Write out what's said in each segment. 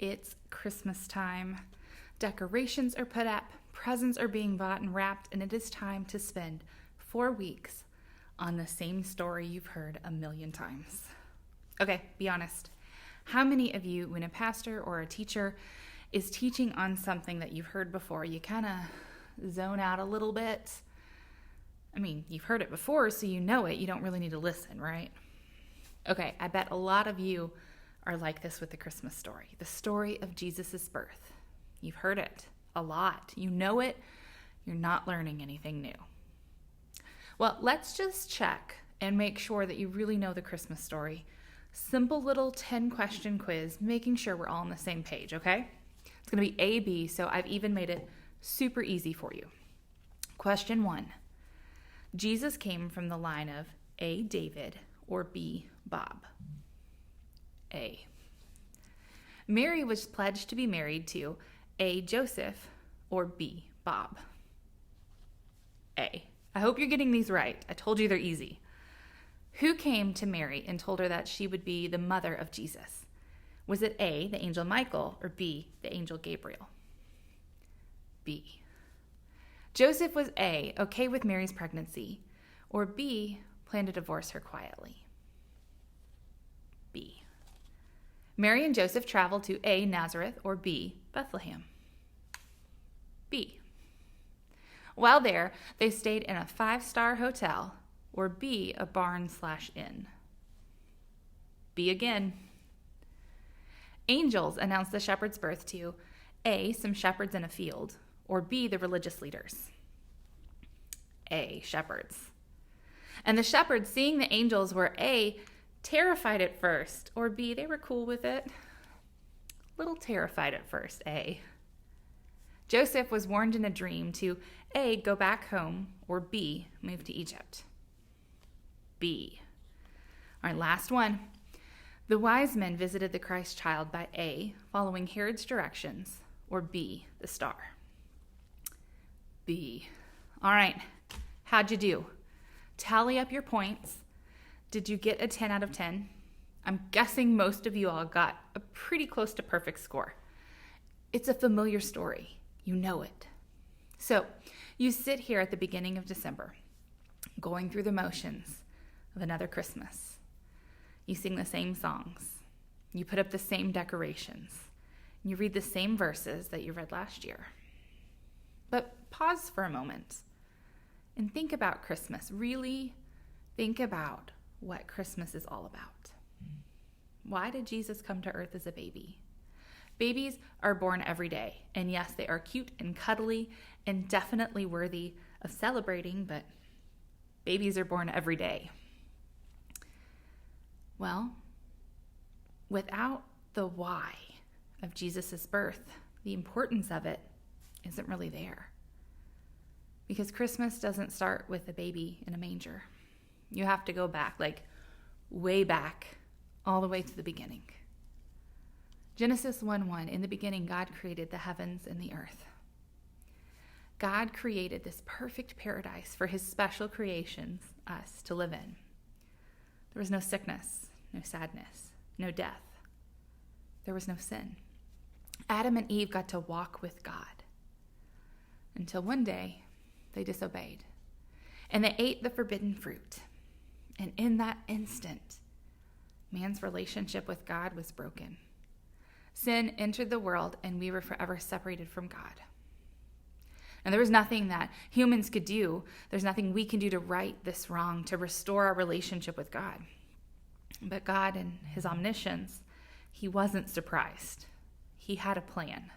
It's Christmas time. Decorations are put up, presents are being bought and wrapped, and it is time to spend 4 weeks on the same story you've heard a million times. Okay, be honest. How many of you, when a pastor or a teacher is teaching on something that you've heard before, you kind of zone out a little bit? I mean, you've heard it before, so you know it. You don't really need to listen, right? Okay, I bet a lot of you are like this with the Christmas story, the story of Jesus' birth. You've heard it a lot. You know it. You're not learning anything new. Well, let's just check and make sure that you really know the Christmas story. Simple little 10-question quiz, making sure we're all on the same page, okay? It's going to be A, B, so I've even made it super easy for you. Question 1. Jesus came from the line of A, David, or B, Bob. A. Mary was pledged to be married to A, Joseph, or B, Bob. A. I hope you're getting these right. I told you they're easy. Who came to Mary and told her that she would be the mother of Jesus? Was it A, the angel Michael, or B, the angel Gabriel? B. Joseph was A, okay with Mary's pregnancy, or B, planned to divorce her quietly? B. Mary and Joseph traveled to A, Nazareth, or B, Bethlehem? B. While there, they stayed in a 5-star hotel, or B, a barn/inn? B again. Angels announced the shepherd's birth to A, some shepherds in a field, or B, the religious leaders? A, shepherds. And the shepherds, seeing the angels, were A, terrified at first, or B, they were cool with it? Little terrified at first, A. Joseph was warned in a dream to A, go back home, or B, move to Egypt? B. All right, last one. The wise men visited the Christ child by A, following Herod's directions, or B, the star? B. All right, how'd you do? Tally up your points. Did you get a 10 out of 10? I'm guessing most of you all got a pretty close to perfect score. It's a familiar story. You know it. So you sit here at the beginning of December, going through the motions of another Christmas. You sing the same songs. You put up the same decorations. You read the same verses that you read last year. But pause for a moment and think about Christmas. Really think about what Christmas is all about. Why did Jesus come to earth as a baby? Babies are born every day, and yes, they are cute and cuddly and definitely worthy of celebrating, but babies are born every day. Well, without the why of Jesus' birth, the importance of it isn't really there. Because Christmas doesn't start with a baby in a manger. You have to go back, like way back, all the way to the beginning. Genesis 1:1, in the beginning, God created the heavens and the earth. God created this perfect paradise for his special creations, us, to live in. There was no sickness, no sadness, no death. There was no sin. Adam and Eve got to walk with God until one day they disobeyed and they ate the forbidden fruit. And in that instant, man's relationship with God was broken. Sin entered the world and we were forever separated from God. And there was nothing that humans could do. There's nothing we can do to right this wrong, to restore our relationship with God. But God, in his omniscience, he wasn't surprised. He had a plan.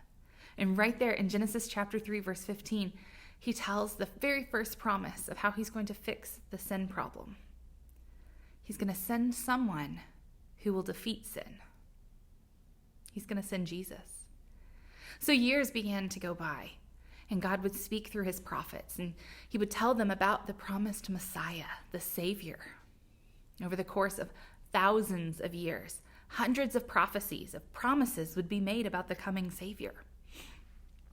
And right there in Genesis chapter 3, verse 15, he tells the very first promise of how he's going to fix the sin problem. He's going to send someone who will defeat sin. He's going to send Jesus. So years began to go by, and God would speak through his prophets, and he would tell them about the promised Messiah, the Savior. Over the course of thousands of years, hundreds of prophecies, of promises would be made about the coming Savior.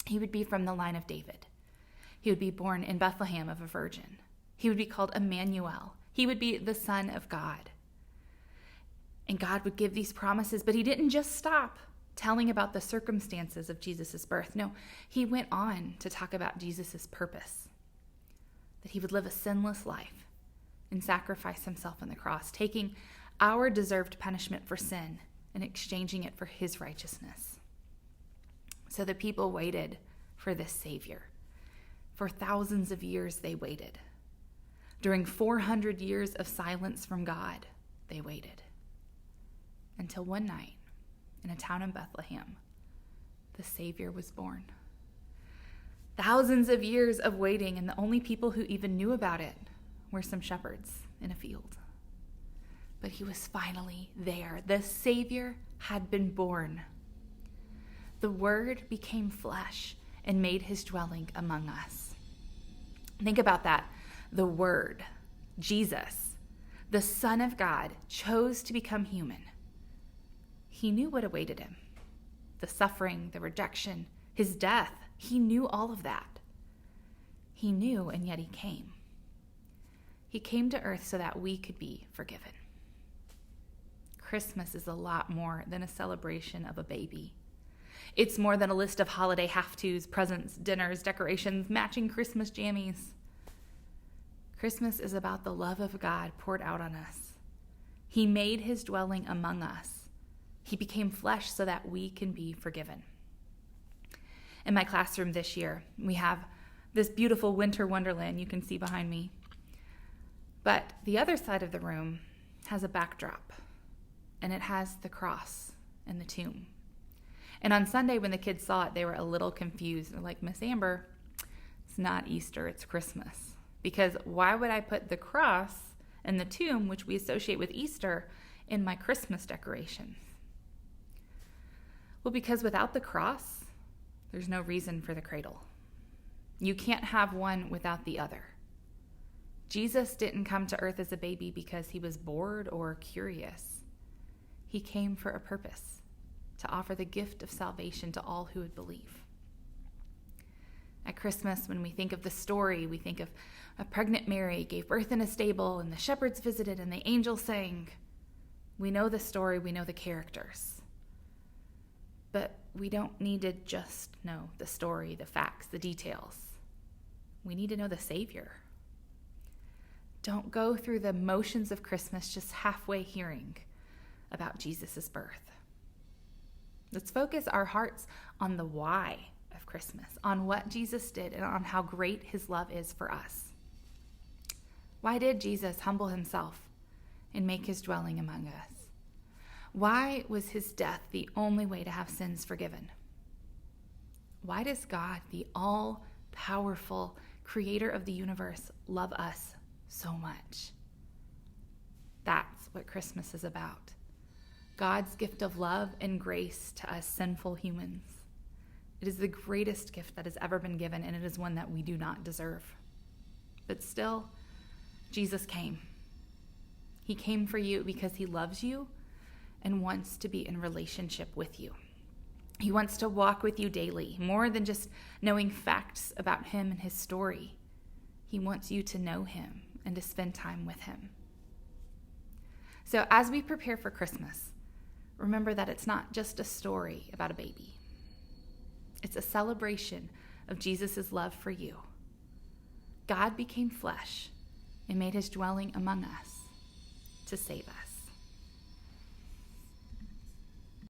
He would be from the line of David. He would be born in Bethlehem of a virgin. He would be called Emmanuel. He would be the Son of God. And God would give these promises, but he didn't just stop telling about the circumstances of Jesus' birth. No, he went on to talk about Jesus' purpose, that he would live a sinless life and sacrifice himself on the cross, taking our deserved punishment for sin and exchanging it for his righteousness. So the people waited for this Savior. For thousands of years they waited. During 400 years of silence from God, they waited. Until one night, in a town in Bethlehem, the Savior was born. Thousands of years of waiting, and the only people who even knew about it were some shepherds in a field. But he was finally there. The Savior had been born. The Word became flesh and made his dwelling among us. Think about that. The Word, Jesus, the Son of God, chose to become human. He knew what awaited him. The suffering, the rejection, his death. He knew all of that. He knew, and yet he came. He came to earth so that we could be forgiven. Christmas is a lot more than a celebration of a baby. It's more than a list of holiday have-tos, presents, dinners, decorations, matching Christmas jammies. Christmas is about the love of God poured out on us. He made his dwelling among us. He became flesh so that we can be forgiven. In my classroom this year, we have this beautiful winter wonderland you can see behind me. But the other side of the room has a backdrop, and it has the cross and the tomb. And on Sunday, when the kids saw it, they were a little confused. They're like, Miss Amber, it's not Easter, it's Christmas. Because why would I put the cross and the tomb, which we associate with Easter, in my Christmas decorations? Well, because without the cross, there's no reason for the cradle. You can't have one without the other. Jesus didn't come to earth as a baby because he was bored or curious. He came for a purpose, to offer the gift of salvation to all who would believe. At Christmas, when we think of the story, we think of a pregnant Mary gave birth in a stable, and the shepherds visited, and the angels sang. We know the story, we know the characters. But we don't need to just know the story, the facts, the details. We need to know the Savior. Don't go through the motions of Christmas just halfway hearing about Jesus' birth. Let's focus our hearts on the why of Christmas, on what Jesus did, and on how great his love is for us. Why did Jesus humble himself and make his dwelling among us? Why was his death the only way to have sins forgiven? Why does God, the all-powerful creator of the universe, love us so much? That's what Christmas is about. God's gift of love and grace to us sinful humans. It is the greatest gift that has ever been given, and it is one that we do not deserve. But still, Jesus came. He came for you because he loves you and wants to be in relationship with you. He wants to walk with you daily, more than just knowing facts about him and his story. He wants you to know him and to spend time with him. So as we prepare for Christmas, remember that it's not just a story about a baby. It's a celebration of Jesus' love for you. God became flesh and made his dwelling among us to save us.